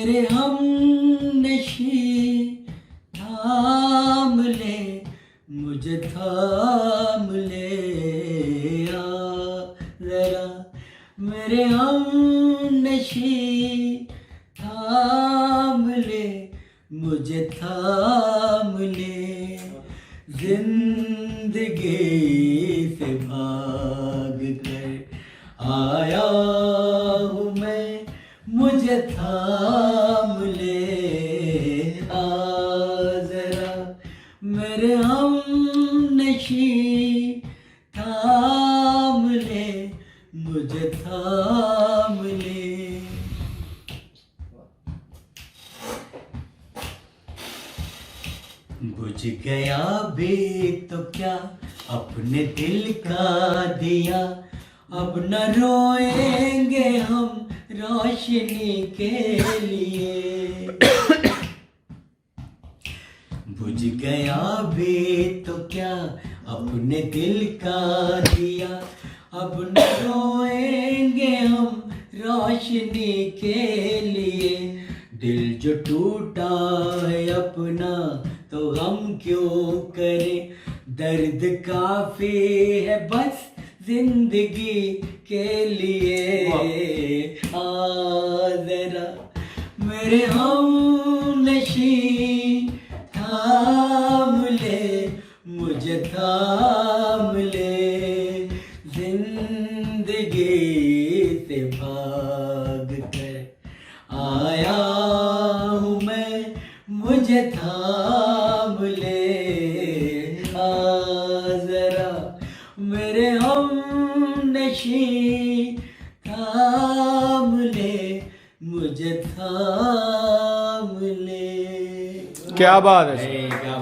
मेरे हम नशी थाम ले, मुझे थाम ले आ जरा। मेरे हम नशी थाम ले, मुझे थाम ले। जिंदगी से भाग कर आया हूँ मैं, मुझे थाम ले आ जरा। मेरे हम नशी थाम ले, मुझे थाम ले। बुझ गया भी तो क्या अपने दिल का दिया, अब न रोएंगे हम रोशनी के लिए। बुझ गया भी तो क्या अपने दिल का दिया, अब न रोएंगे हम रोशनी के लिए। दिल जो टूटा है अपना तो हम क्यों करें, दर्द काफी है बस जिंदगी के लिए। आ जरा मेरे हम नशी थाम ले, मुझे थाम ले। जिंदगी से भाग कर आया हूँ मैं, मुझे थाम ले आ जरा। मेरे हम नशी थाम ले, मुझे थाम ले। क्या बात है। अरे क्या